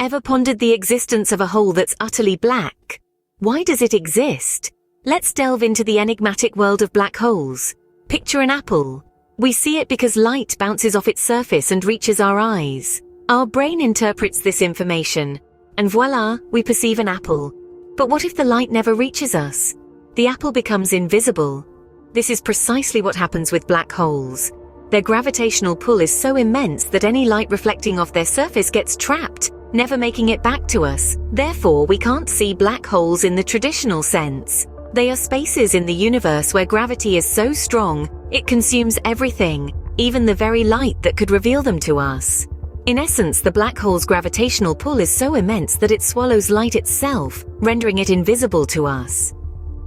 Ever pondered the existence of a hole that's utterly black? Why does it exist? Let's delve into the enigmatic world of black holes. Picture an apple. We see it because light bounces off its surface and reaches our eyes. Our brain interprets this information, and voila, we perceive an apple. But what if the light never reaches us? The apple becomes invisible. This is precisely what happens with black holes. Their gravitational pull is so immense that any light reflecting off their surface gets trapped, never making it back to us. Therefore, we can't see black holes in the traditional sense. They are spaces in the universe where gravity is so strong, it consumes everything, even the very light that could reveal them to us. In essence, the black hole's gravitational pull is so immense that it swallows light itself, rendering it invisible to us.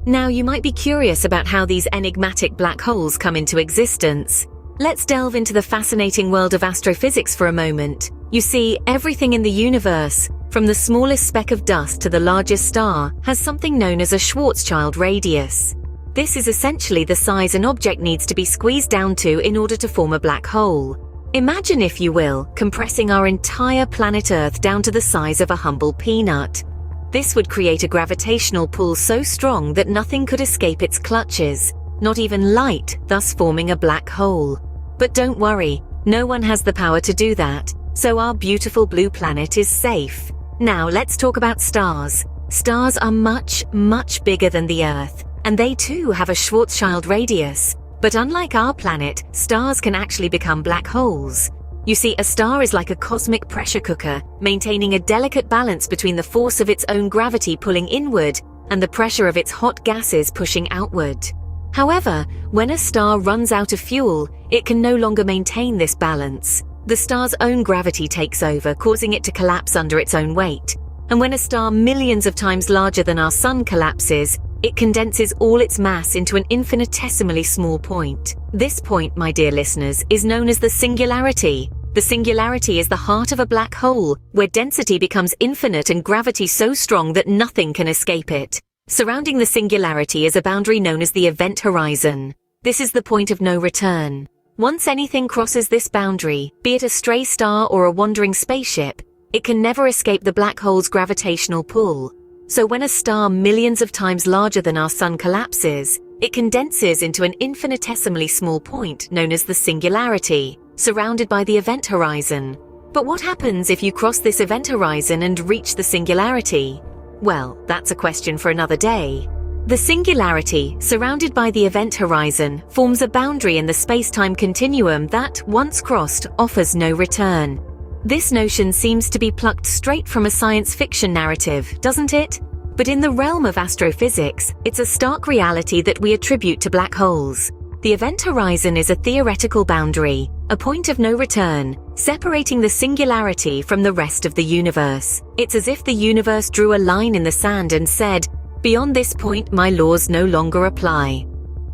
Now, you might be curious about how these enigmatic black holes come into existence. Let's delve into the fascinating world of astrophysics for a moment. You see, everything in the universe, from the smallest speck of dust to the largest star, has something known as a Schwarzschild radius. This is essentially the size an object needs to be squeezed down to in order to form a black hole. Imagine, if you will, compressing our entire planet Earth down to the size of a humble peanut. This would create a gravitational pull so strong that nothing could escape its clutches, not even light, thus forming a black hole. But don't worry, no one has the power to do that, so our beautiful blue planet is safe. Now let's talk about stars. Stars are much, much bigger than the Earth, and they too have a Schwarzschild radius. But unlike our planet, stars can actually become black holes. You see, a star is like a cosmic pressure cooker, maintaining a delicate balance between the force of its own gravity pulling inward and the pressure of its hot gases pushing outward. However, when a star runs out of fuel, it can no longer maintain this balance. The star's own gravity takes over, causing it to collapse under its own weight. And when a star millions of times larger than our Sun collapses, it condenses all its mass into an infinitesimally small point. This point, my dear listeners, is known as the singularity. The singularity is the heart of a black hole, where density becomes infinite and gravity so strong that nothing can escape it. Surrounding the singularity is a boundary known as the event horizon. This is the point of no return. Once anything crosses this boundary, be it a stray star or a wandering spaceship, it can never escape the black hole's gravitational pull. So when a star millions of times larger than our Sun collapses, it condenses into an infinitesimally small point known as the singularity, surrounded by the event horizon. But what happens if you cross this event horizon and reach the singularity? Well, that's a question for another day. The singularity, surrounded by the event horizon, forms a boundary in the space-time continuum that, once crossed, offers no return. This notion seems to be plucked straight from a science fiction narrative, doesn't it? But in the realm of astrophysics, it's a stark reality that we attribute to black holes. The event horizon is a theoretical boundary, a point of no return, separating the singularity from the rest of the universe. It's as if the universe drew a line in the sand and said, "Beyond this point, my laws no longer apply."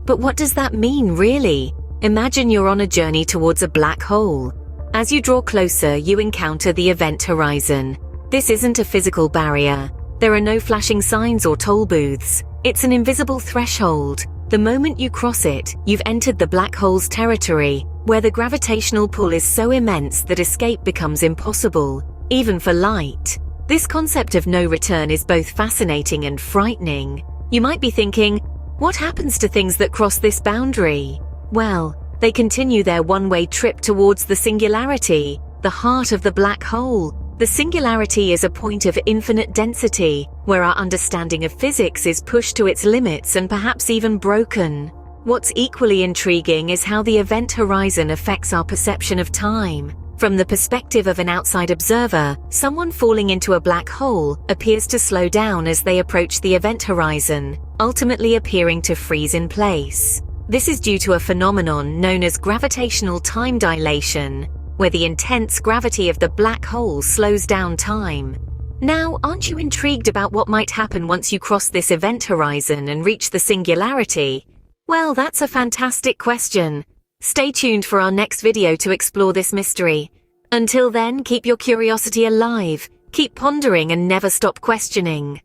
But what does that mean, really? Imagine you're on a journey towards a black hole. As you draw closer, you encounter the event horizon. This isn't a physical barrier. There are no flashing signs or toll booths. It's an invisible threshold. The moment you cross it, you've entered the black hole's territory, where the gravitational pull is so immense that escape becomes impossible, even for light. This concept of no return is both fascinating and frightening. You might be thinking, what happens to things that cross this boundary? Well, they continue their one-way trip towards the singularity, the heart of the black hole. The singularity is a point of infinite density, where our understanding of physics is pushed to its limits and perhaps even broken. What's equally intriguing is how the event horizon affects our perception of time. From the perspective of an outside observer, someone falling into a black hole appears to slow down as they approach the event horizon, ultimately appearing to freeze in place. This is due to a phenomenon known as gravitational time dilation, where the intense gravity of the black hole slows down time. Now, aren't you intrigued about what might happen once you cross this event horizon and reach the singularity? Well, that's a fantastic question. Stay tuned for our next video to explore this mystery. Until then, keep your curiosity alive, keep pondering and never stop questioning.